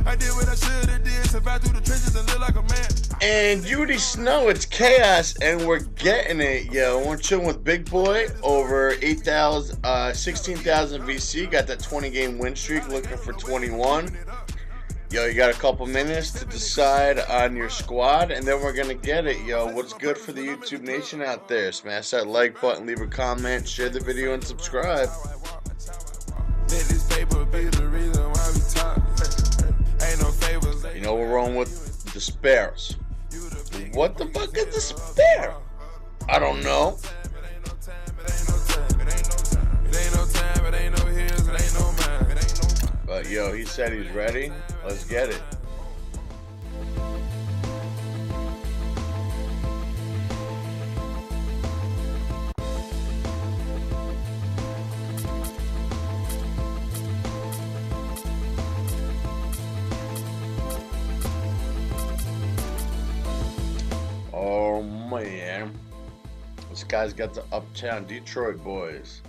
I did what I should have did, survived through the trenches and live like a man. And you already know it's chaos, and we're getting it, yo. We're chilling with Big Boy over 16,000 VC. Got that 20-game win streak, looking for 21. Yo, you got a couple minutes to decide on your squad, and then we're going to get it, yo. What's good for the YouTube Nation out there? Smash that like button, leave a comment, share the video, and subscribe. You know, we're rolling with the Spurs. What the fuck is the SPUR? I don't know. But yo, he said he's ready. Let's get it. Oh man, this guy's got the Uptown Detroit boys.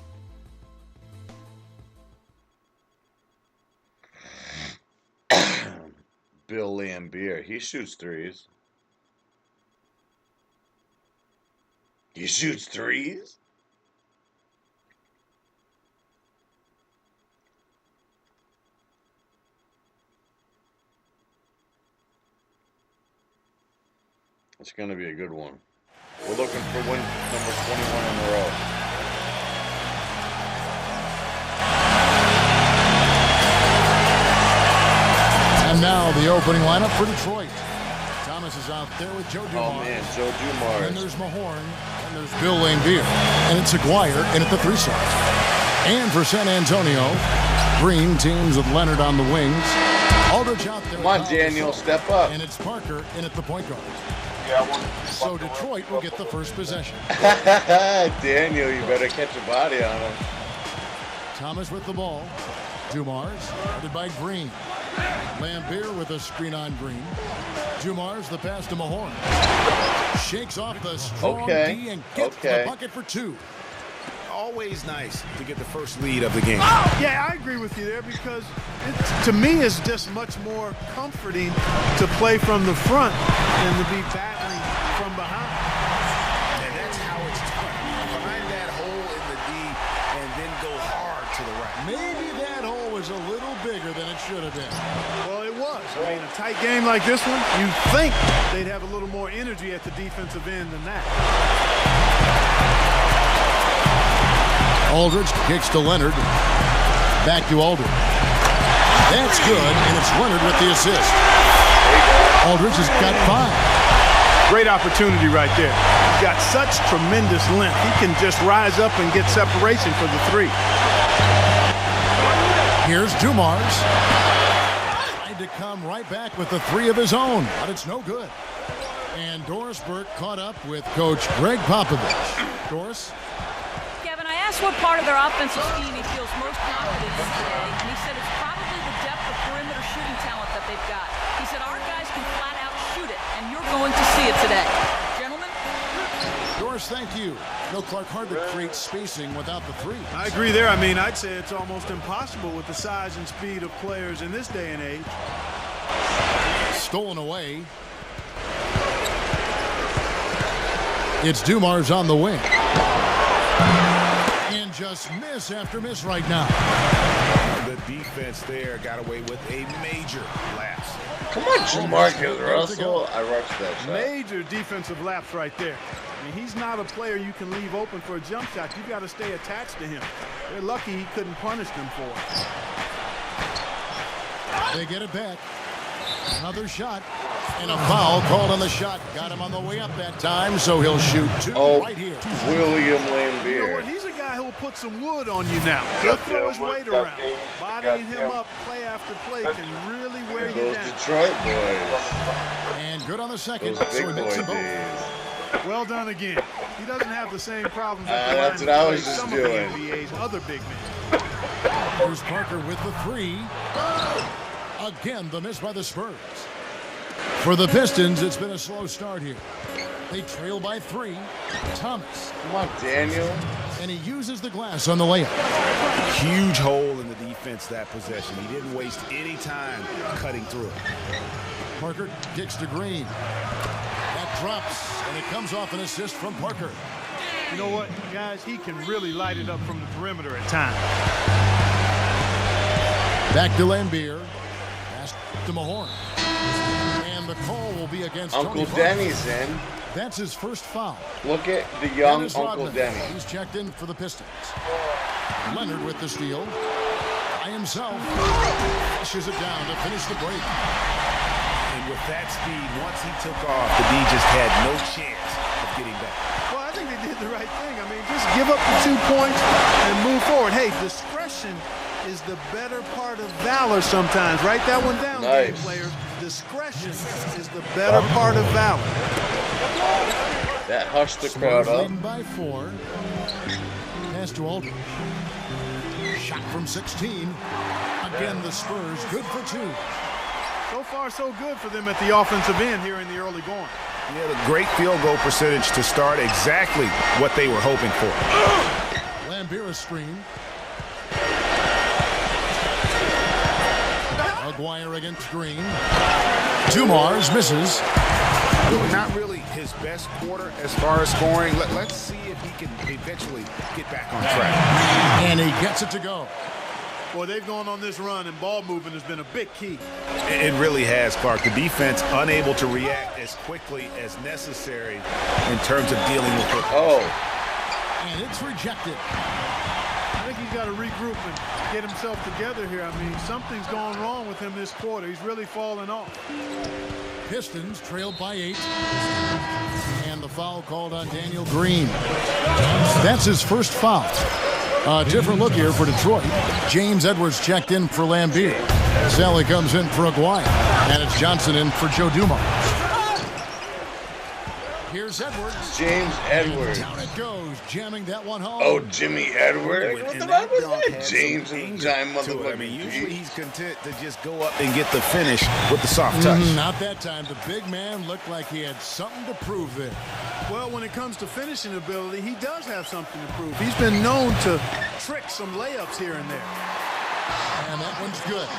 Bill Lambier, he shoots threes. He shoots threes? It's going to be a good one. We're looking for win number 21 in a row. And now the opening lineup for Detroit. Thomas is out there with Joe Dumars. Oh man, Joe Dumars. And there's Mahorn. And there's Bill Lambier. And it's Aguirre in at the 3 slot. And for San Antonio, Green teams with Leonard on the wings. Aldridge out there. Come on, Daniel, step up. And it's Parker in at the point guard. So Detroit will get the first possession. Daniel, you better catch a body on him. Thomas with the ball. Dumars, guarded by Green. Lambier with a screen on Green. Dumars, the pass to Mahorn. Shakes off the strong D and gets the bucket for 2. Always nice to get the first lead of the game. Yeah, I agree with you there because to me it's just much more comforting to play from the front than to be battling from behind. And that's how it's done. Find that hole in the D and then go hard to the right. Maybe that hole was a little bigger than it should have been. Well, it was. I mean, a tight game like this one, you'd think they'd have a little more energy at the defensive end than that. Aldridge kicks to Leonard. Back to Aldridge. That's good, and it's Leonard with the assist. Aldridge has got 5. Great opportunity right there. He's got such tremendous length. He can just rise up and get separation for the 3. Here's Dumars. Tried to come right back with the 3 of his own, but it's no good. And Doris Burke caught up with Coach Greg Popovich. Doris? What part of their offensive scheme he feels most confident in today, and he said it's probably the depth of perimeter shooting talent that they've got. He said our guys can flat out shoot it, and you're going to see it today. Gentlemen? Doris, thank you. No, Clark, hard to create spacing without the 3. I agree there. I mean, I'd say it's almost impossible with the size and speed of players in this day and age. Stolen away. It's Dumars on the wing. And just miss after miss right now. The defense there got away with a major lapse. Come on, Jamarcus Russell. I rushed that shot. Major defensive lapse right there. I mean, he's not a player you can leave open for a jump shot. You've got to stay attached to him. They're lucky he couldn't punish them for it. They get it back. Another shot. And a foul called on the shot. Got him on the way up that time, so he'll shoot 2 right here. William Lambier. You know what? He's a guy who'll put some wood on you now. He'll throw his weight around. Bodying him up play after play can really wear you Those down. Detroit boys. And good on the second. Those So big he makes boy them both. days. Well done again. He doesn't have the same problems at the That's line what I that was just some doing. of the NBA's other big men. Here's Parker with the 3. Again, the miss by the Spurs. For the Pistons, it's been a slow start here. They trail by 3. Thomas. Come on, Daniel. And he uses the glass on the layup. Huge hole in the defense. defense that possession. He didn't waste any time cutting through. Parker kicks to Green. That drops, and it comes off an assist from Parker. You know what, guys? He can really light it up from the perimeter at times. Back to Lambier. Pass to Mahorn. And the call will be against Uncle Tony Denny's in. That's his first foul. Look at the young Dennis Uncle Rodman. Denny. He's checked in for the Pistons. Leonard with the steal. By himself. Pushes it down to finish the break. And with that speed, once he took off, the D just had no chance of getting back. Well, I think they did the right thing. I mean, just give up the 2 points and move forward. Hey, discretion is the better part of valor sometimes. Write that one down, game players. Discretion is the better part of valor. That hushed the crowd up. Leading by 4. Pass to Aldridge. Shot from 16. Again, the Spurs good for 2. So far, so good for them at the offensive end here in the early going. He had a great field goal percentage to start, exactly what they were hoping for. Lambier screen. Aguirre against Green. Dumars misses. Not really his best quarter as far as scoring. Let's see if he can eventually get back on track. And he gets it to go. Boy, they've gone on this run, and ball movement has been a big key. It really has, Clark. The defense unable to react as quickly as necessary in terms of dealing with it. Oh. And it's rejected. I think he's got to regroup and get himself together here. I mean, something's going wrong with him this quarter. He's really falling off. Pistons trailed by 8. And the foul called on Daniel Green. That's his first foul. A different look here for Detroit. James Edwards checked in for Lambier. Sally comes in for Aguirre. And it's Johnson in for Joe Dumars. Here's Edwards. James Edwards. Down it goes, jamming that one home. Oh, Jimmy Edwards? What the fuck was that? James in the time motherfucker. I mean, usually he's content to just go up and get the finish with the soft touch. Not that time. The big man looked like he had something to prove there. Well, when it comes to finishing ability, he does have something to prove. He's been known to trick some layups here and there. And that one's good.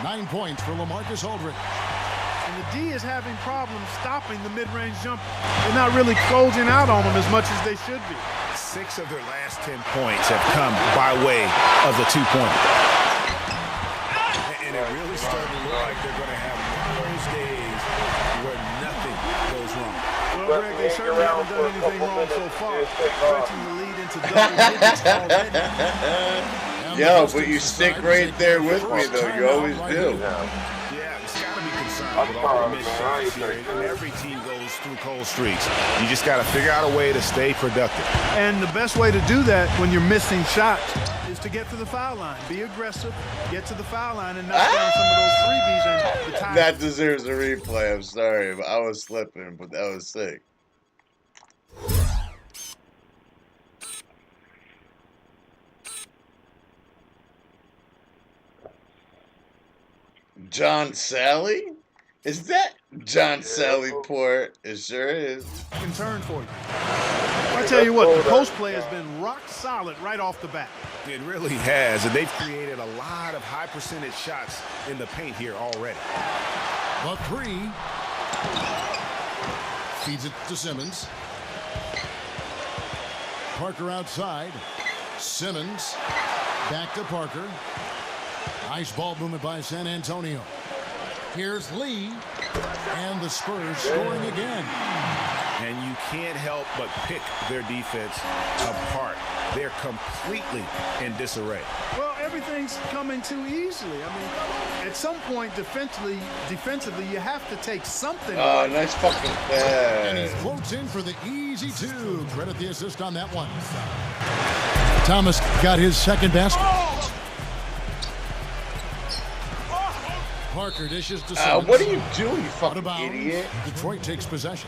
9 points for LaMarcus Aldridge. And the D is having problems stopping the mid-range jumper. They're not really closing out on them as much as they should be. 6 of their last 10 points have come by way of the 2-pointer. And it really started to look like they're going to have one of those days where nothing goes wrong. Well, Greg, they certainly haven't done anything wrong so far. Stretching the lead into double digits already. Yo, but you stick right there with me, though. You always do. With all the missed shots here, and every team goes through cold streaks. You just got to figure out a way to stay productive. And the best way to do that when you're missing shots is to get to the foul line. Be aggressive, get to the foul line, and knock down some of those freebies. And the time. That deserves a replay. I'm sorry, but I was slipping, but that was sick. John Sally? Is that John Sally Port? It sure is. Concern for you. I tell you what, the post play has been rock solid right off the bat. It really has, and they've created a lot of high percentage shots in the paint here already. The 3. Feeds it to Simmons. Parker outside. Simmons back to Parker. Nice ball movement by San Antonio. Here's Lee, and the Spurs scoring again. And you can't help but pick their defense apart. They're completely in disarray. Well, everything's coming too easily. I mean, at some point, defensively, you have to take something. Oh, nice fucking pass. And he floats in for the easy 2. Credit the assist on that one. Thomas got his second basket. Parker dishes to Simmons. What are you doing, you fucking idiot? Detroit takes possession.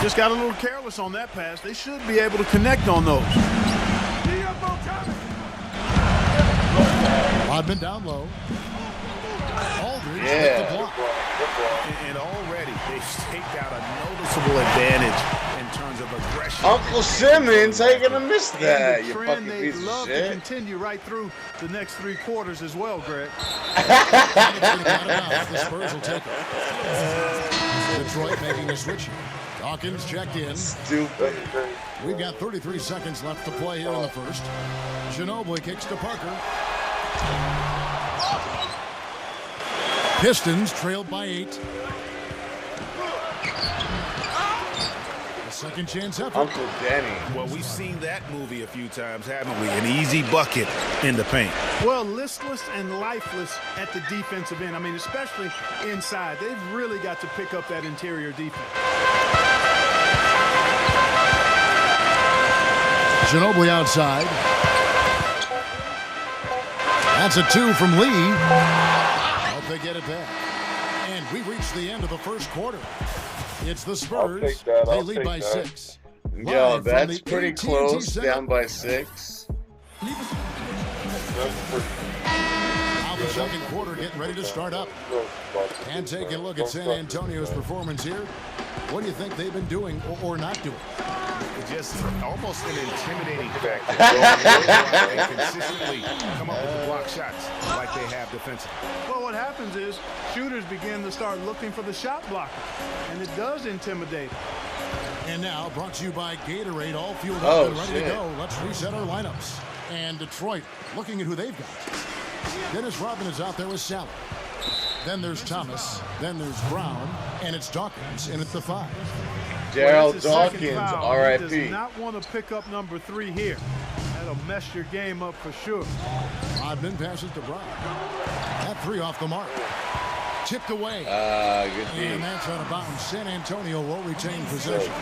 Just got a little careless on that pass. They should be able to connect on those. Rodman down low. Aldridge with the block. And already they've staked out a noticeable advantage in terms of aggression pressure. Uncle Simmons, how you gonna miss that? And the You trend fucking they'd piece of love to shit. continue right through the next 3 quarters as well, Greg. The Spurs will take it. Detroit making a switch. Dawkins checked in. Stupid. We've got 33 seconds left to play here in the first. Ginobili kicks to Parker. Pistons trailed by 8. A second chance effort. Uncle Danny. Well, we've seen that movie a few times, haven't we? An easy bucket in the paint. Well, listless and lifeless at the defensive end. I mean, especially inside. They've really got to pick up that interior defense. Ginobili outside. That's a 2 from Lee. Hope they get it back. And we reached the end of the first quarter. It's the Spurs. They lead by 6. Yo, Live from that's the pretty AT&T close. Center. Down by 6. Now the second quarter getting ready to start up. And taking a look at San Antonio's performance here. What do you think they've been doing or not doing? Just almost an intimidating factor. They consistently come up with the block shots like they have defensively. Well, what happens is shooters begin to start looking for the shot blocker, and it does intimidate them. And now, brought to you by Gatorade, all fueled Oh, up and ready shit. to go. Let's reset our lineups. And Detroit, looking at who they've got. Dennis Rodman is out there with Sally. Then there's Thomas. Then there's Brown. And it's Dawkins in at the 5. Daryl That's his second Dawkins, foul. He R.I.P. does not want to pick up number 3 here. That'll mess your game up for sure. Rodman passes to Brown. That 3 off the mark. Tipped away. Good And D. that's out of bounds. San Antonio will retain possession.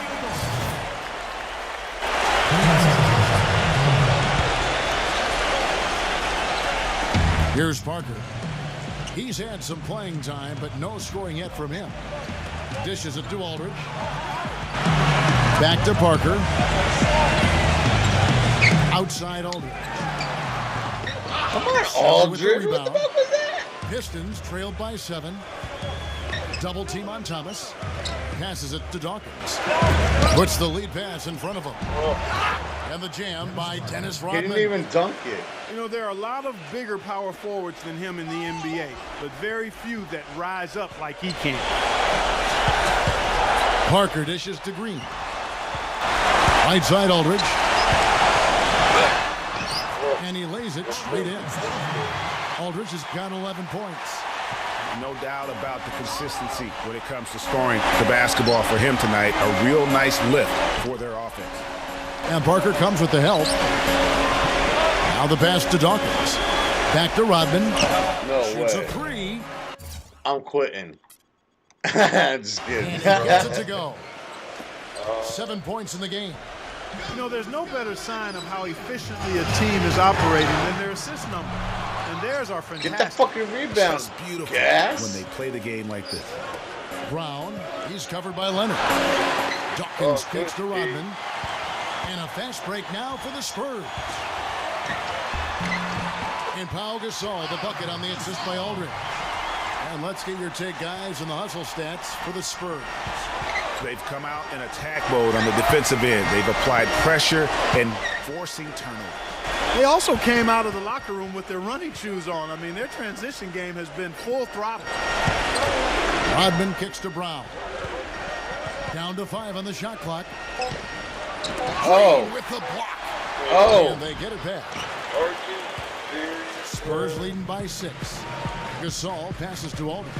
Here's Parker. He's had some playing time, but no scoring yet from him. Dishes it to Aldridge. Back to Parker. Outside Aldridge. Come on, With the Aldridge. What rebound. the fuck was that? Pistons trailed by 7. Double team on Thomas. Passes it to Dawkins. Puts the lead pass in front of him. And the jam by Dennis He Rodman. didn't even dunk it. You know, there are a lot of bigger power forwards than him in the NBA, but very few that rise up like he can. Parker dishes to Green. Right side Aldridge. And he lays it straight in. Aldridge has got 11 points. No doubt about the consistency when it comes to scoring the basketball for him tonight. A real nice lift for their offense. And Parker comes with the help. Now the pass to Dawkins. Back to Rodman. No Shoots a way. 3. I'm quitting. Just kidding. And he gets it to go. 7 points in the game. You know, there's no better sign of how efficiently a team is operating than their assist number. And theirs are fantastic. Get that fucking rebound. It's beautiful Gas. when they play the game like this. Brown, he's covered by Leonard. Dawkins kicks to Rodman. And a fast break now for the Spurs. And Pau Gasol, the bucket on the assist by Aldridge. And let's get your take, guys, on the hustle stats for the Spurs. They've come out in attack mode on the defensive end. They've applied pressure and forcing turnover. They also came out of the locker room with their running shoes on. I mean, their transition game has been full throttle. Rodman kicks to Brown. Down to 5 on the shot clock. Oh. Green with the block. Oh. And they get it back. Spurs leading by 6. Gasol passes to Aldridge.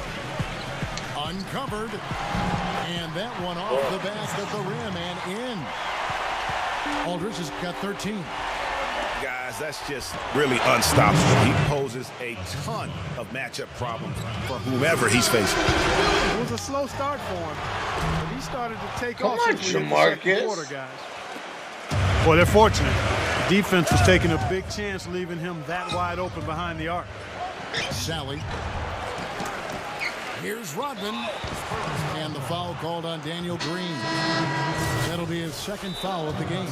Uncovered. And that one off the back of the rim and in. Aldridge has got 13. Guys, that's just really unstoppable. He poses a ton of matchup problems for whomever he's facing. It was a slow start for him, but he started to take Come off on, since we hit the second Jamarcus. quarter, guys. Well, they're fortunate. Defense was taking a big chance, leaving him that wide open behind the arc. Sally. Here's Rodman. And the foul called on Daniel Green. That'll be his second foul of the game.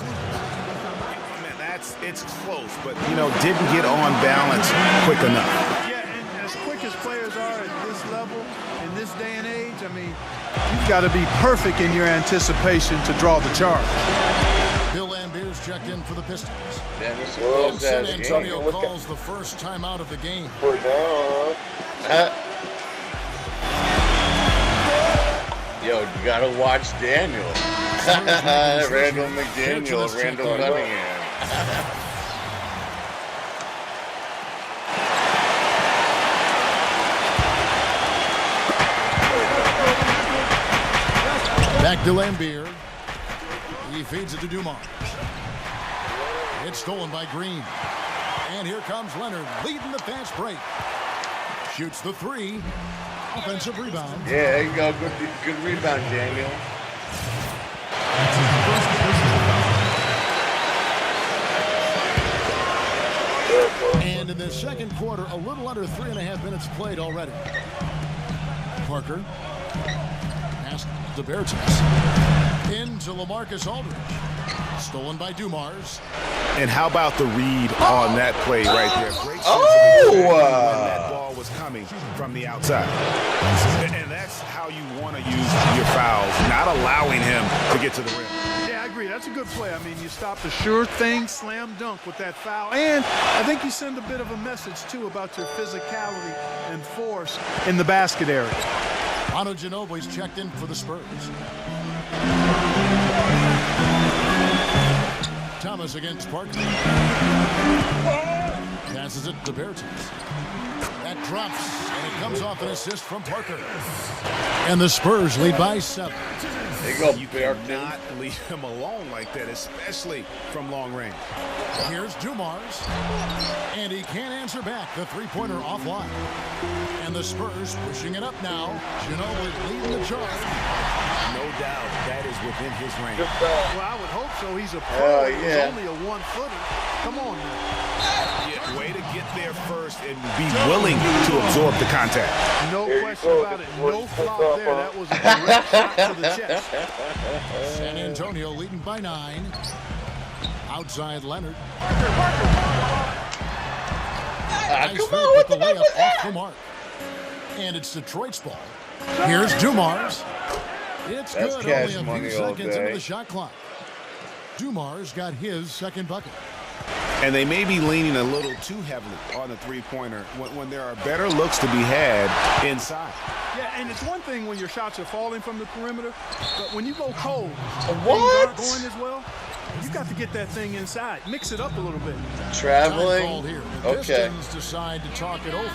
It's close, but, didn't get on balance quick enough. Yeah, and as quick as players are at this level, in this day and age, I mean, you've got to be perfect in your anticipation to draw the charge. Bill Lambier's checked in for the Pistons. And San Antonio calls the first timeout of the game. Yo, you gotta watch Daniel. Randall McDaniel, Randall Cunningham. Back to Lambier. He feeds it to Dumars. It's stolen by Green. And here comes Leonard leading the fast break. Shoots the three. Offensive rebound. Yeah, there you go. Good rebound, Daniel. And in the second quarter, a little under 3.5 minutes played already. Parker. Pass to Bertens. Into LaMarcus Aldridge. Stolen by Dumars. And how about the read on that play right there? Great sense of when that ball was coming from the outside. And that's how you want to use your fouls, not allowing him to get to the rim. Yeah, I agree. That's a good play. I mean, you stop the sure thing, slam dunk with that foul. And I think you send a bit of a message, too, about your physicality and force in the basket area. Manu Ginobili's checked in for the Spurs. Thomas against Parker. Passes it to Bertens. That drops, and it comes off an assist from Parker. And the Spurs lead by 7. There you go, You cannot leave him alone like that, especially from long range. Here's Dumars. And he can't answer back. The three-pointer offline. And the Spurs pushing it up now. Ginobili leading the charge. No doubt that is within his range. Well, I would hope so. He's a pro. Yeah. He's only a one-footer. Come on, man. Yeah, way to get there first and be willing to absorb the contact. No question about it. No flop there. That was a direct shot to the chest. San Antonio leading by 9. Outside Leonard. Nice come fake on, with the layup off the mark. And it's Detroit's ball. Here's Dumars. It's That's good. cash Only a money few all seconds day. into the shot clock. Dumars got his second bucket. And they may be leaning a little too heavily on the three-pointer when there are better looks to be had inside. Yeah, and it's one thing when your shots are falling from the perimeter, but when you go cold, What? things aren't going as well, you got to get that thing inside. Mix it up a little bit. Time Traveling. called here. The Okay. Pistons decide to talk it over.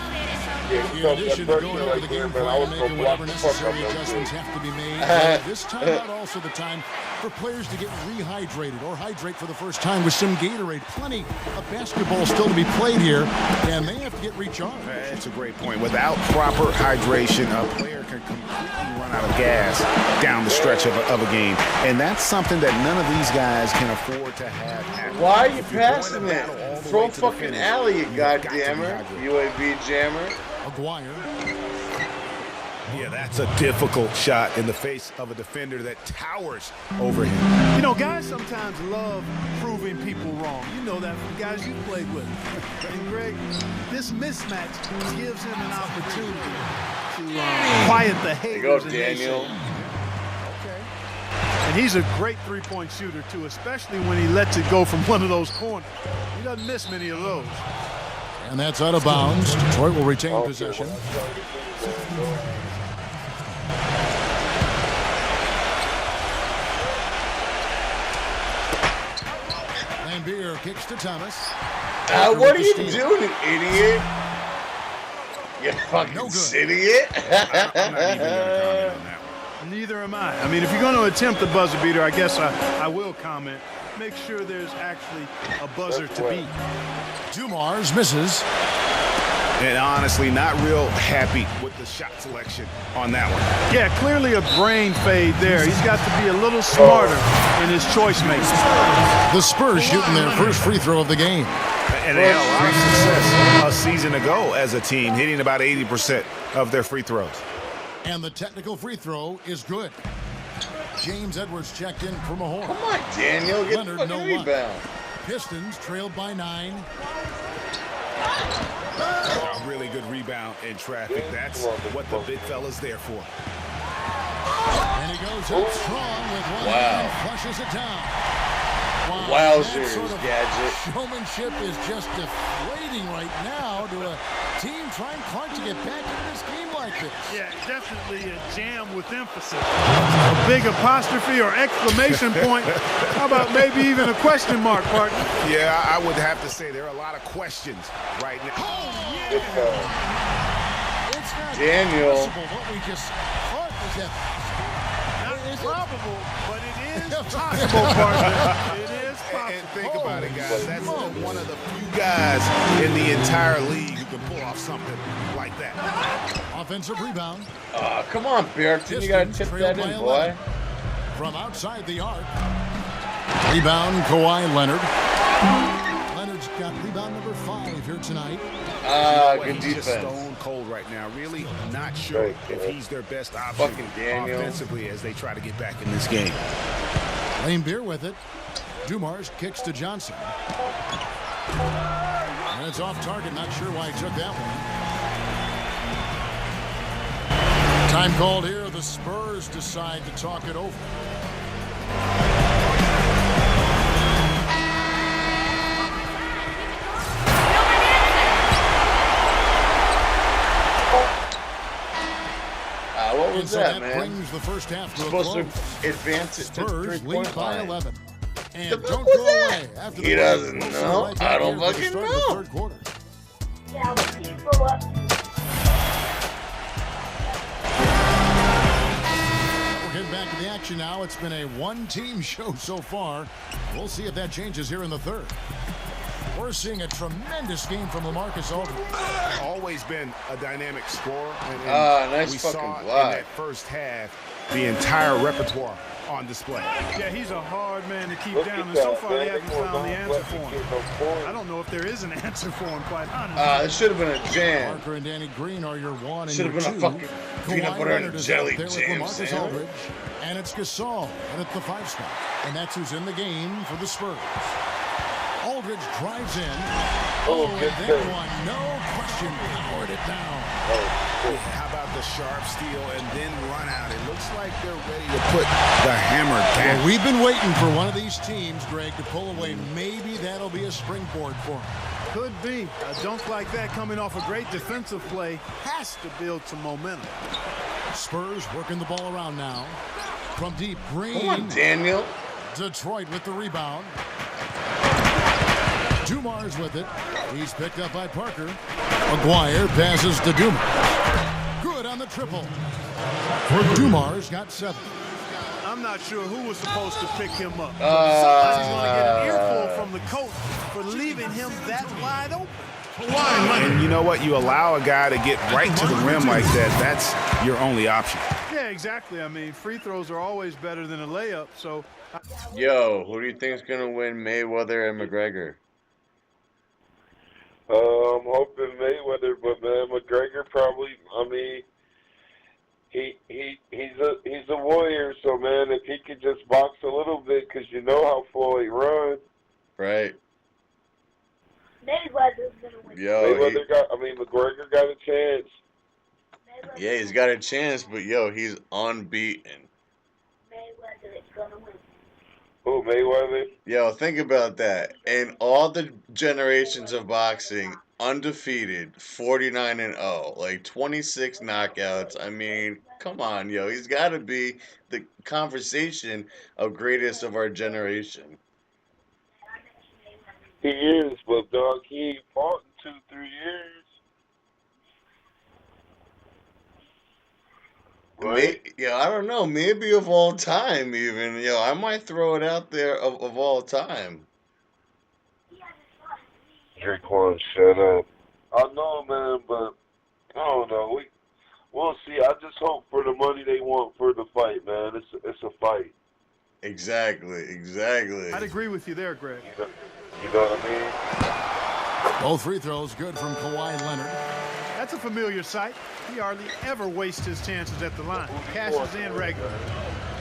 In addition to going over the game plan and making whatever necessary adjustments have to be made, this timeout also the time for players to get rehydrated or hydrate for the first time with some Gatorade. Plenty of basketball still to be played here, and they have to get recharged. That's a great point. Without proper hydration, a player can completely run out of gas down the stretch of a game. And that's something that none of these guys can afford to have. Why are you If you're going to passing battle it? all the Throw way to the fucking finish, alley, you you've got to be goddammer. hydrated. UAB jammer. Aguirre. Yeah, that's a difficult shot in the face of a defender that towers over him. You know, guys sometimes love proving people wrong. You know that from guys you played with. And Greg, this mismatch gives him an opportunity to quiet the There you haters. go, and Daniel. Okay. And he's a great three-point shooter, too, especially when he lets it go from one of those corners. He doesn't miss many of those. And that's out of bounds. Detroit will retain possession. Lambier kicks to Thomas. What are you doing, you idiot? You fucking No good. idiot. I'm not even going to comment on that one. Neither am I. I mean, if you're going to attempt a buzzer beater, I guess I will comment. Make sure there's actually a buzzer to beat. Dumars misses. And honestly, not real happy with the shot selection on that one. Yeah, clearly a brain fade there. He's got to be a little smarter in his choice making. The Spurs shooting their first free throw of the game. And they had a lot of success a season ago as a team, hitting about 80% of their free throws. And the technical free throw is good. James Edwards checked in for Mahorn. Come on, Daniel. Get Leonard, the no fucking luck. rebound. Pistons trailed by 9. really good rebound in traffic. That's what the big fella's there for. And he goes up strong with one hand and flushes it down. Wow, that sort of Gadget. showmanship is just deflating right now to a team trying hard to get back into this game like this. Yeah, definitely a jam with emphasis. A big apostrophe or exclamation point. How about maybe even a question mark, partner? Yeah, I would have to say there are a lot of questions right now. Oh, yeah. It's not Daniel. possible. What we just thought was that. Not probable, but it is possible, partner. It is possible. And think about it, guys. That's one of the few guys in the entire league who can pull off something like that. Offensive rebound. Come on, Bearton. You got to tip that in, boy. From outside the arc. Rebound, Kawhi Leonard. Leonard's got rebound number 5 here tonight. Good He's defense. just stone cold right now. Really not sure if he's their best option offensively as they try to get back in this game. Lane Beer with it. Dumars kicks to Johnson. And it's off target. Not sure why he took that one. Time called here. The Spurs decide to talk it over. What was that, man? Brings the first half to a Supposed close. to advance it to Spurs lead 3-point by line. 11. And The don't fuck go was that? away. After He the doesn't break, we'll know. see right back I don't here for the fucking start of know. the third quarter. Yeah, people up. We're getting back to the action now. It's been a one-team show so far. We'll see if that changes here in the third. We're seeing a tremendous game from LaMarcus Aldridge. Always been a dynamic scorer. And nice we fucking saw in block. that first half the entire repertoire on display. Yeah, he's a hard man to keep down, and so far they haven't found the answer for him. I don't know if there is an answer for him, quite honestly. It should have been a jam. Parker and Danny Green are your 1 and Should your have 2. been a fucking peanut butter and jelly there with jam LaMarcus sandwich. Aldridge, and it's Gasol and at the 5 spot. And that's who's in the game for the Spurs. Aldridge drives in. Oh, and good that thing. one, no question, powered it down. How about the sharp steal and then run out? It looks like they're ready to put the hammer down. Well, we've been waiting for one of these teams, Greg, to pull away. Maybe that'll be a springboard for them. Could be. A dunk like that coming off a great defensive play has to build some momentum. Spurs working the ball around now. From deep, Green. Come on, Daniel. Detroit with the rebound. Dumars with it. He's picked up by Parker. McGuire passes to Dumars. Good on the triple. Dumars got 7. I'm not sure who was supposed to pick him up. Somebody's going to get an earful from the coach for leaving him that wide open. And you know what? You allow a guy to get right to the rim like that. That's your only option. Yeah, exactly. I mean, free throws are always better than a layup. So, Yo, who do you think is going to win, Mayweather and McGregor? I'm hoping Mayweather, but man, McGregor probably. I mean, he's a warrior. So man, if he could just box a little bit, because you know how Floyd runs. Right. Mayweather's gonna win. Yo, McGregor got a chance. yeah, he's got a chance, but yo, he's unbeaten. Mayweather is gonna win. Who, Mayweather? Yo, think about that. In all the generations of boxing, undefeated, 49-0, like 26 knockouts. I mean, come on, yo. He's got to be the conversation of greatest of our generation. He is, but dog, he ain't fought in 2-3 years. Right? Yeah, I don't know. Maybe of all time, even. Yo, I might throw it out there of all time. Draquan, shut up. I know, man, but I don't know. We'll see. I just hope for the money they want for the fight, man. It's a fight. Exactly. I'd agree with you there, Greg. You know what I mean? Both free throws good from Kawhi Leonard. That's a familiar sight. He hardly ever wastes his chances at the line. Cashes in regular.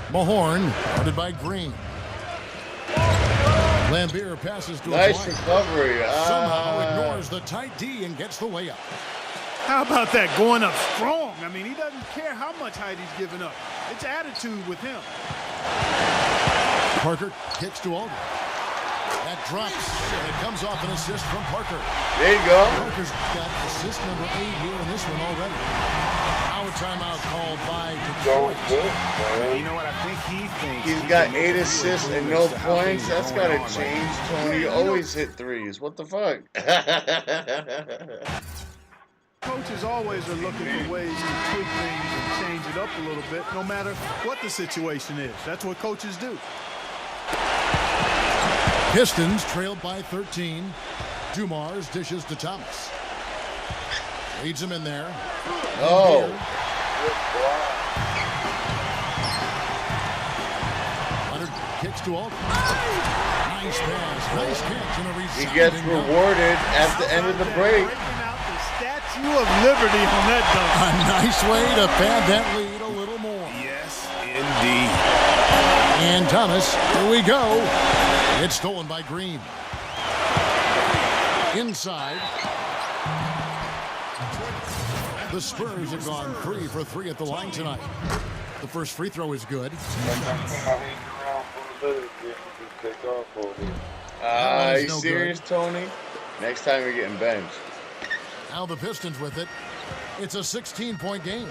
Mahorn, guarded by Green. Lambeer passes to Nice McGuire. recovery. Somehow ignores the tight D and gets the layup. How about that, going up strong? I mean, he doesn't care how much height he's giving up. It's attitude with him. Parker kicks to Aldridge. That drops, and it comes off an assist from Parker. There you go. Parker's got assist number 8 here in this one already. Now a timeout called by Detroit. You know what? I think he thinks He's got 8 assists and no points. That's got to change, Tony. You always hit threes. What the fuck? Coaches always are looking for ways to tweak things and change it up a little bit, no matter what the situation is. That's what coaches do. Pistons trailed by 13. Dumars dishes to Thomas. Leads him in there. Oh. Leonard kicks to Aldridge. Nice pass. Nice catch. And a He gets rewarded at the end of the break. Statue of Liberty on that dunk. A nice way to pad that lead a little more. Yes, indeed. And Thomas, here we go. It's stolen by Green. Inside. The Spurs have gone 3 for 3 at the line tonight. The first free throw is good. Are you serious, Tony? Next time you're getting benched. Now the Pistons with it. It's a 16-point game.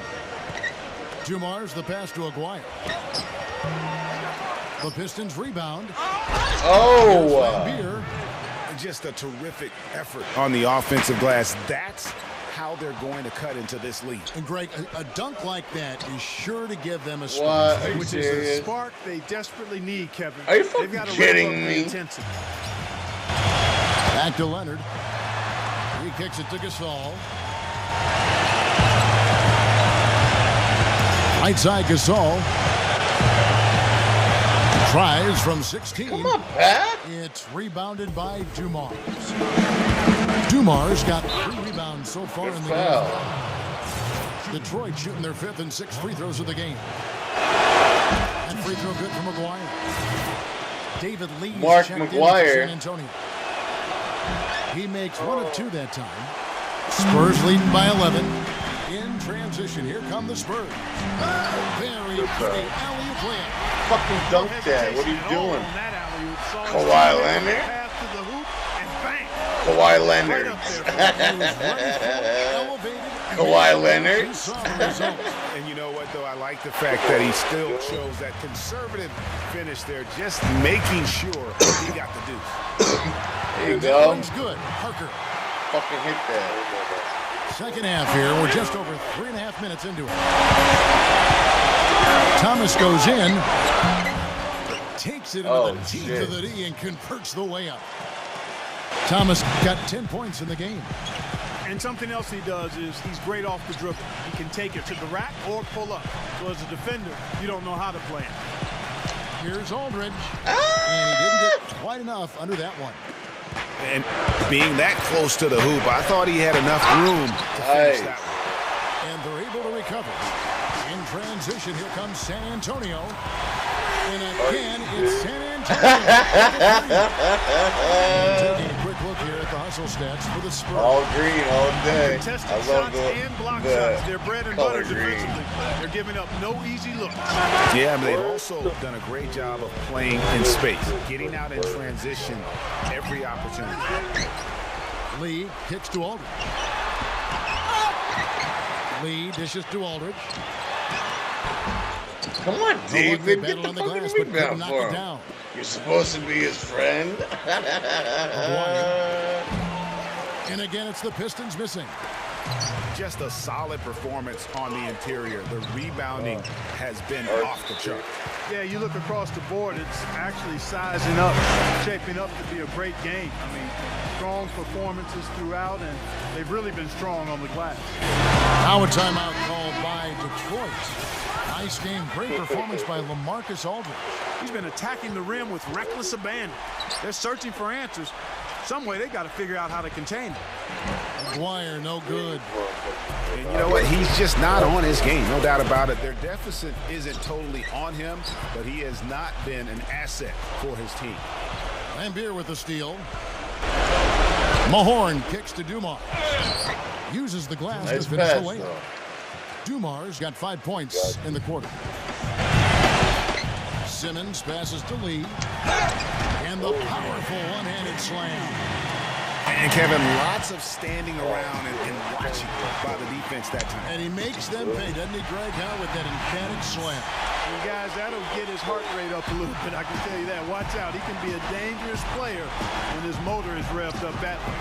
Dumars the pass to Aguirre. The Pistons rebound. Oh! Beer. Just a terrific effort on the offensive glass. That's how they're going to cut into this lead. And Greg, a dunk like that is sure to give them a What? spark. Are you Which serious? is a spark they desperately need, Kevin. Are you They've fucking got to kidding ramp up the me? intensity. Back to Leonard. He kicks it to Gasol. Right side Gasol. Tries from 16. Come on, Pat. It's rebounded by Dumars. Dumars got 3 rebounds so far in the game. Detroit shooting their 5th and 6th free throws of the game. And free throw good from McGuire. David Lee Mark checked in for McGuire. San Antonio. He makes 1 of 2 that time. Spurs leading by 11. In transition, here come the Spurs. Very pretty alley-oop layup. Fucking dunk that. What are you doing? Kawhi Leonard? Kawhi Leonard. Kawhi Leonard. And you know what, though? I like the fact that he still chose that conservative finish there, just making sure he got the deuce. There you That go. one's good. Parker. Fucking hit that. Second half here. We're just over 3.5 minutes into it. Thomas goes in. Takes it into the teeth of the D and converts the layup. Thomas got 10 points in the game. And something else he does is he's great off the dribble. He can take it to the rack or pull up. So as a defender, you don't know how to play him. Here's Aldridge. And he didn't get quite enough under that one. And being that close to the hoop, I thought he had enough room to finish that one. And they're able to recover. In transition, here comes San Antonio. And again, it's San Antonio. Taking a quick look here at the hustle stats for the Spurs. All green all day. Contested I love shots and block shots. They're bread and color butter green. defensively. They're giving up no easy looks. Yeah, but they've also done a great job of playing in space, getting out in transition every opportunity. Lee kicks to Aldridge. Lee dishes to Aldridge. Come on, David. Get the on the fucking glass, but rebound couldn't knock for it him. down. You're supposed to be his friend. And again, it's the Pistons missing. Just a solid performance on the interior. The rebounding has been off the chart. Yeah, you look across the board, it's actually sizing up, shaping up to be a great game. I mean, strong performances throughout, and they've really been strong on the glass. Now a timeout called by Detroit. Nice game, great performance by LaMarcus Aldridge. He's been attacking the rim with reckless abandon. They're searching for answers. Some way they got to figure out how to contain him. McGuire, no good. And you know what? He's just not on his game, no doubt about it. Their deficit isn't totally on him, but he has not been an asset for his team. Lambier with the steal. Mahorn kicks to Dumars. Uses the glass Nice to finish pass, the layup. though. Dumars got 5 points in the quarter. Simmons passes to Lee. And the powerful one-handed slam. And Kevin, lots of standing around and watching by the defense that time. And he makes them pay, doesn't he, Greg, Howe, with that emphatic slam. And guys, that'll get his heart rate up a little bit, I can tell you that. Watch out, he can be a dangerous player when his motor is revved up that way.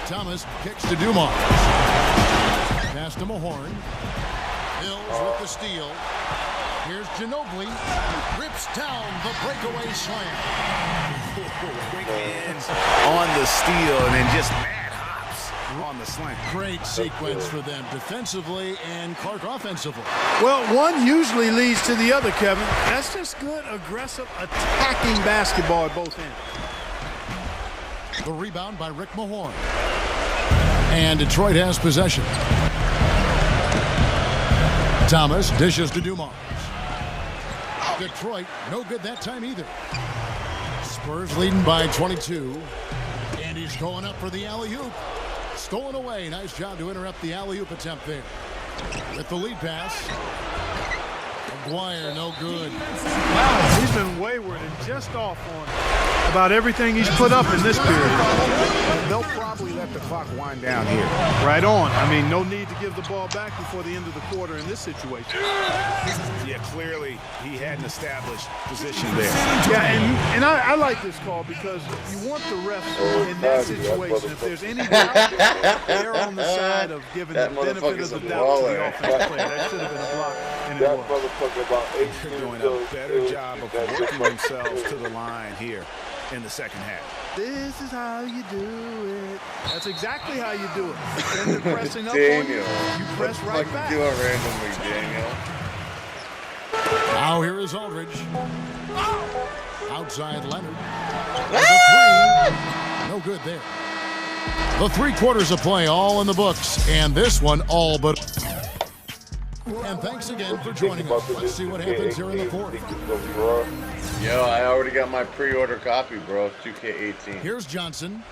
Thomas kicks to Dumars. Pass to Mahorn. Hills with the steal. Here's Ginobili. Rips down the breakaway slam. Quick ends on the steal and then just mad hops on the slam. Great sequence for them defensively and Clark offensively. Well, one usually leads to the other, Kevin. That's just good, aggressive, attacking basketball at both ends. The rebound by Rick Mahorn. And Detroit has possession. Thomas dishes to Dumars. Detroit, no good that time either. Spurs leading by 22. And he's going up for the alley-oop. Stolen away. Nice job to interrupt the alley-oop attempt there. With the lead pass. McGuire, no good. Wow, he's been wayward and just off on about everything he's put up in this period. They'll probably let the clock wind down here. Right on. I mean, no need to give the ball back before the end of the quarter in this situation. Yeah, clearly he had an established position there. Yeah, and I like this call because you want the refs in that situation. If there's any doubt, they're on the side of giving the benefit of the doubt to the offensive player. That should have been a block, and it was. They're doing a better job of working themselves to the line here in the second half. This is how you do it. That's exactly how you do it. Then they're pressing up on Daniel. you. You press right back. Do it randomly, Daniel. Now here is Aldridge. Outside Leonard. There's a three. No good there. The 3 quarters of play all in the books. And this one all but. And thanks again for joining us. Let's see what happens here in the fourth. Yo, I already got my pre-order copy, bro. 2K18. Here's Johnson.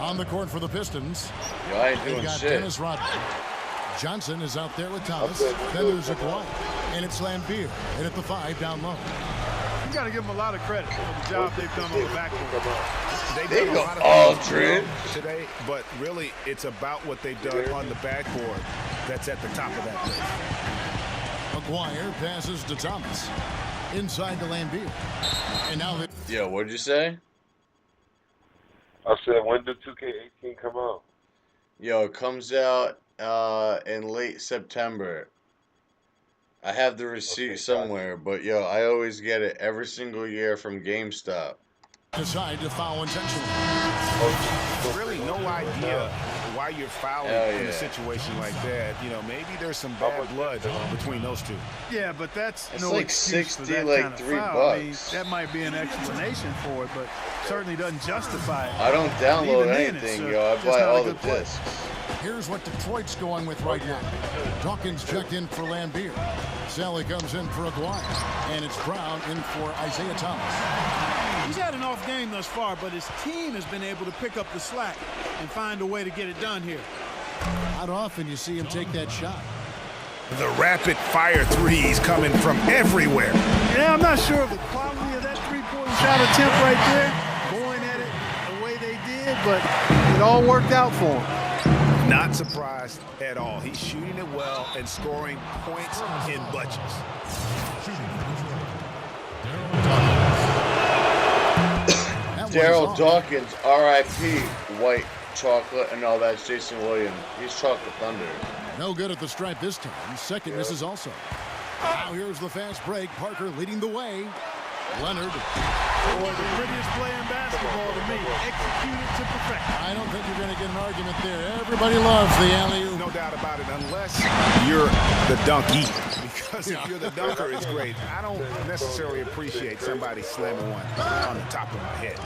On the court for the Pistons. Yo, I ain't They've doing got shit. Dennis Rodman. Johnson is out there with Thomas. Then there's Aguayo. And it's Lambeer. And at the 5 down low. You got to give them a lot of credit for the job they've done on the backcourt. They go Aldridge today, but really it's about what they've done on the backboard that's at the top of that list. Aguayo passes to Thomas. Inside to Lambeer. And now they... Yo, what'd you say? I said, when did 2K18 come out? Yo, it comes out in late September. I have the receipt somewhere, but yo, I always get it every single year from GameStop. Decide to foul intentionally. Really no idea why you're fouling in a situation like that. You know, maybe there's some bad blood between those two. Yeah, but that's It's no like excuse 60, for that like kind of $3 foul. I mean, bucks. that might be an explanation for it, but certainly doesn't justify it. I don't download Even then, anything, it's, yo. I just buy not a all the good play. discs. Here's what Detroit's going with right now. Dawkins checked in for Lambeer. Sally comes in for Aguayo. And it's Brown in for Isaiah Thomas. He's had an off game thus far, but his team has been able to pick up the slack and find a way to get it done here. Not often you see him take that shot. The rapid fire threes coming from everywhere. Yeah, I'm not sure of the quality of that three-point shot attempt right there, going at it the way they did, but it all worked out for him. Not surprised at all. He's shooting it well and scoring points in bunches. Daryl Dawkins, R.I.P. White Chocolate. No, that's Jason Williams. He's Chocolate Thunder. No good at the stripe this time. Second misses also. Now here's the fast break. Parker leading the way. Leonard. Boy, the prettiest play in basketball to me. Executed to perfection. I don't think you're going to get an argument there. Everybody loves the alley-oop. No doubt about it, unless you're the donkey. Because if you're the dunker, it's great. I don't necessarily appreciate somebody slamming one on the top of my head.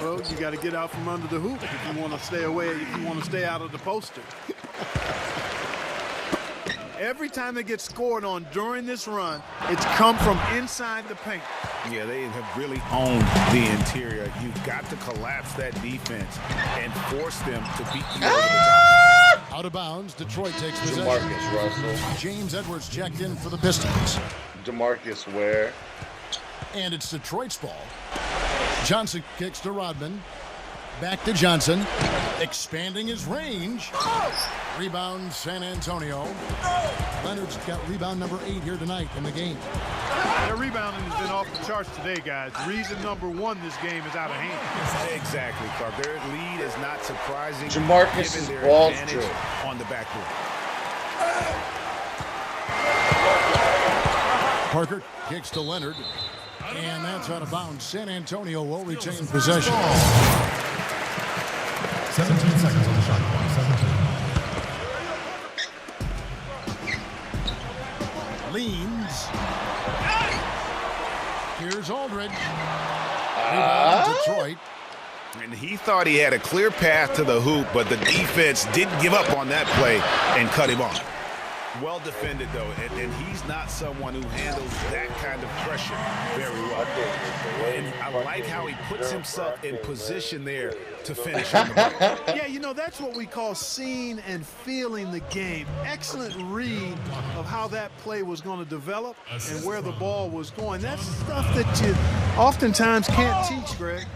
Well, you got to get out from under the hoop if you want to stay away, if you want to stay out of the poster. Every time they get scored on during this run, it's come from inside the paint. Yeah, they have really owned the interior. You've got to collapse that defense and force them to beat you over the top. Out of bounds, Detroit takes possession. DeMarcus Russell. James Edwards checked in for the Pistons. DeMarcus Ware. And it's Detroit's ball. Johnson kicks to Rodman. Back to Johnson. Expanding his range. Rebound, San Antonio. Leonard's got rebound number 8 here tonight in the game. Their rebounding has been off the charts today, guys. Reason number 1, this game is out of hand. Exactly, Clark. Their lead is not surprising. Jamarcus's given their ball's advantage true. on the backboard. Parker kicks to Leonard. And that's out of bounds. San Antonio will retain possession. 17 seconds on the shot clock. 17. Leans. Here's Aldridge. Rebound, Detroit. And he thought he had a clear path to the hoop, but the defense didn't give up on that play and cut him off. Well defended, though, and he's not someone who handles that kind of pressure very well. And I like how he puts himself in position there to finish on the ball. Yeah, you know, that's what we call seeing and feeling the game. Excellent read of how that play was going to develop and where the ball was going. That's stuff that you oftentimes can't teach, Greg.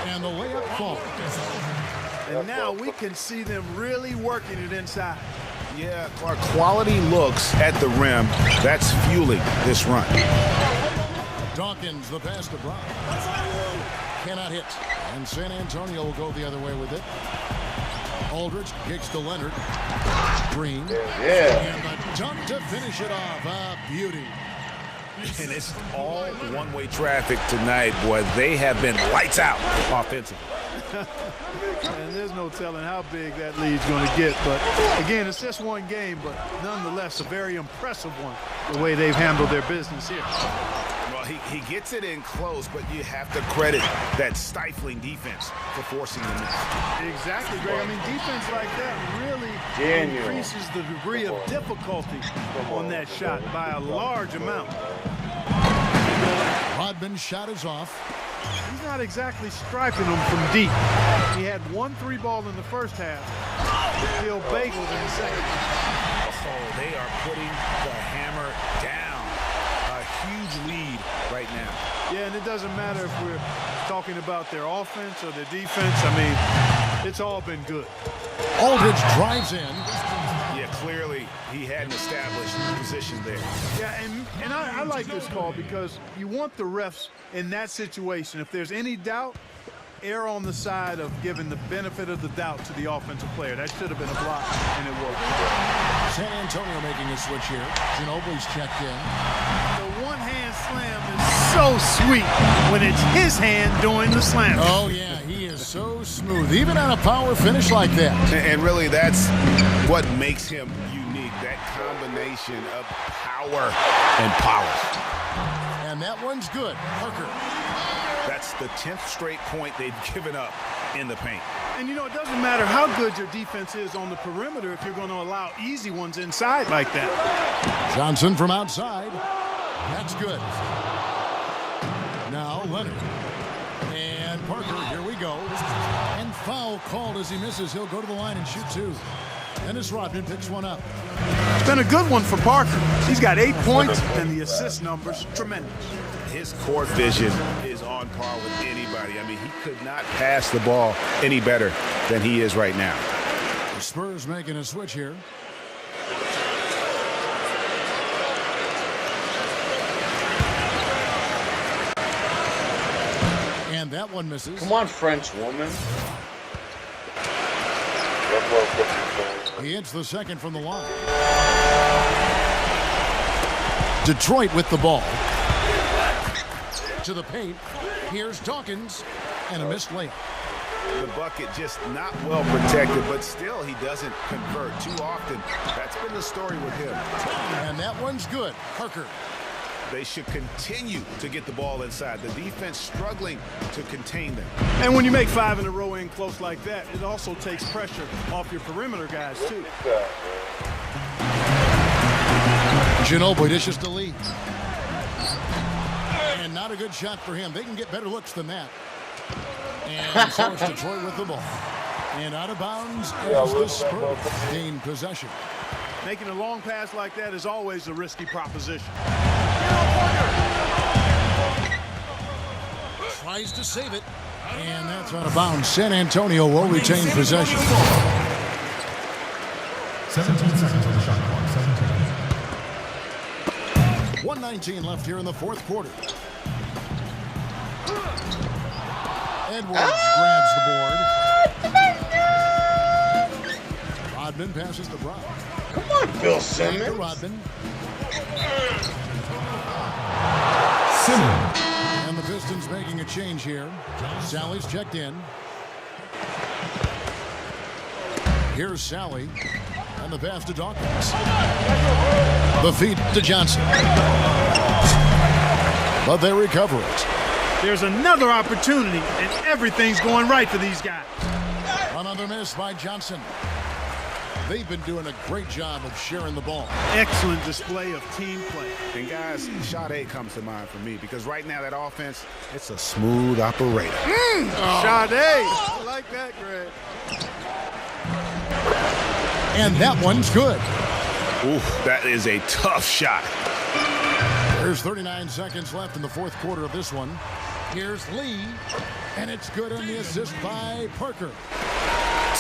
And the layup falls. And now we can see them really working it inside. Yeah, Clark, quality looks at the rim. That's fueling this run. Dawkins, the pass to Brown. Cannot hit. And San Antonio will go the other way with it. Aldridge kicks to Leonard. Green. Yeah. And a dunk to finish it off. A beauty. And it's all one-way traffic tonight, boy. They have been lights out offensively. And there's no telling how big that lead's going to get. But, again, it's just one game, but nonetheless a very impressive one, the way they've handled their business here. Well, he gets it in close, but you have to credit that stifling defense for forcing the miss. Exactly, Greg. I mean, defense like that really increases the degree of difficulty on that shot by a large amount. Rodman's shot is off. He's not exactly striping them from deep. He had 1 3-ball in the first half. Still bagels in the second. Oh, they are putting the hammer down. A huge lead right now. Yeah, and it doesn't matter if we're talking about their offense or their defense. I mean, it's all been good. Aldridge drives in. Yeah, clearly he had an established position there. Yeah, and I like this call because you want the refs in that situation. If there's any doubt, err on the side of giving the benefit of the doubt to the offensive player. That should have been a block, and it worked. San Antonio making a switch here. Ginobili's checked in. The one-hand slam is so sweet when it's his hand doing the slam. Oh, yeah, he is so smooth, even on a power finish like that. And really, that's what makes him unique, that combination of power and polish. And that one's good. Parker. That's the 10th straight point they've given up in the paint. And, you know, it doesn't matter how good your defense is on the perimeter if you're going to allow easy ones inside like that. Johnson from outside. That's good. Now Leonard. And Parker, here we go. And foul called as he misses. He'll go to the line and shoot 2. Dennis Rodman picks one up. It's been a good one for Parker. He's got 8 points, and the assist numbers tremendous. His court vision is on par with anybody. I mean, he could not pass the ball any better than he is right now. The Spurs making a switch here. And that one misses. Come on, French woman. He hits the second from the line. Detroit with the ball. To the paint. Here's Dawkins. And a missed layup. The bucket just not well protected, but still he doesn't convert too often. That's been the story with him. And that one's good. Parker. They should continue to get the ball inside. The defense struggling to contain them. And when you make 5 in a row in close like that, it also takes pressure off your perimeter guys, too. Ginobili dishes to Lee. And not a good shot for him. They can get better looks than that. And so it's Detroit with the ball. And out of bounds as the Spurs gain possession. Making a long pass like that is always a risky proposition. Tries to save it. And that's out of bounds. San Antonio will retain possession. 17 seconds on the shot clock. 17. 1:19 left here in the fourth quarter. Edwards grabs the board. Rodman passes the Brown. Come on, Bill Simmons. Rodman. Simmons. And the Pistons making a change here. Sally's checked in. Here's Sally. And the pass to Dawkins. The feed to Johnson. But they recover it. There's another opportunity, and everything's going right for these guys. Another miss by Johnson. They've been doing a great job of sharing the ball. Excellent display of team play. And guys, shot 8 comes to mind for me because right now that offense, it's a smooth operator. Shot 8. I like that, Greg. And that one's good. Ooh, that is a tough shot. There's 39 seconds left in the fourth quarter of this one. Here's Lee, and it's good on the assist by Parker.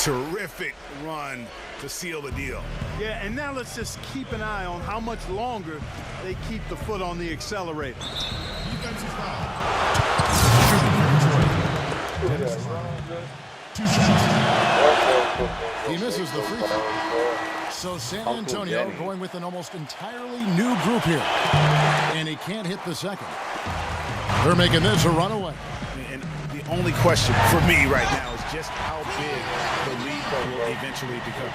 Terrific run to seal the deal. Yeah, and now let's just keep an eye on how much longer they keep the foot on the accelerator. Defensive foul. He misses the free throw. So San Antonio going with an almost entirely new group here. And he can't hit the second. They're making this a runaway. And the only question for me right now is just how big the lead will eventually become.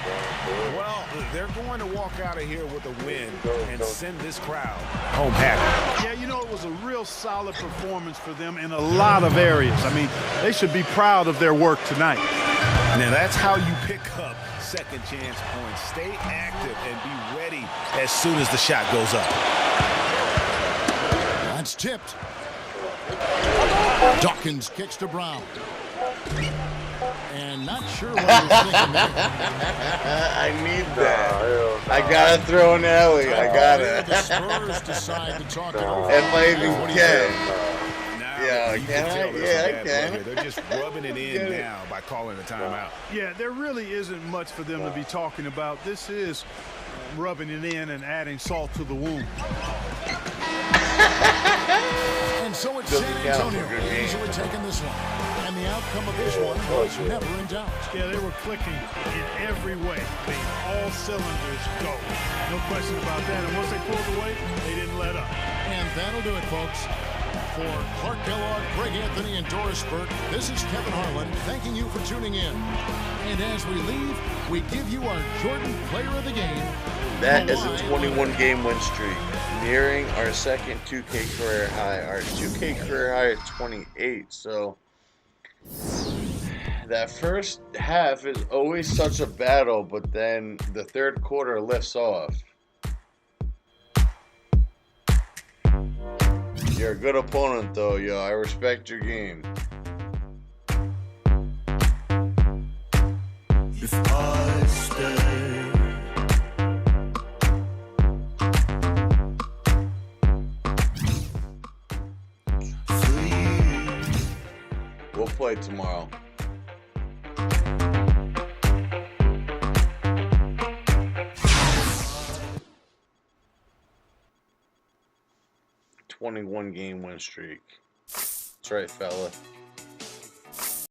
Well, they're going to walk out of here with a win and send this crowd home happy. Yeah, you know, it was a real solid performance for them in a lot of areas. I mean, they should be proud of their work tonight. Now that's how you pick up second chance points. Stay active and be ready as soon as the shot goes up. That's tipped. Dawkins kicks to Brown. And not sure what he's thinking there. I need that. I gotta throw an alley. I gotta. The Spurs decide to talk it over. If I even can. Yeah, can I? Yeah, I can. They're just rubbing it in now by calling a timeout. Yeah, there really isn't much for them to be talking about. This is rubbing it in and adding salt to the wound. And so it's San Antonio easily taking this one. And the outcome of this one was never in doubt. Yeah, they were clicking in every way. All cylinders go. No question about that. And once they pulled away, they didn't let up. And that'll do it, folks. For Clark Kellogg, Greg Anthony, and Doris Burke, this is Kevin Harlan thanking you for tuning in. And as we leave, we give you our Jordan Player of the Game. That is a 21-game win streak, nearing our second 2K career high. Our 2K career high is 28, so that first half is always such a battle, but then the third quarter lifts off. You're a good opponent, though, yo. I respect your game. If I stay, we'll play tomorrow. '21-game win streak. That's right, fella.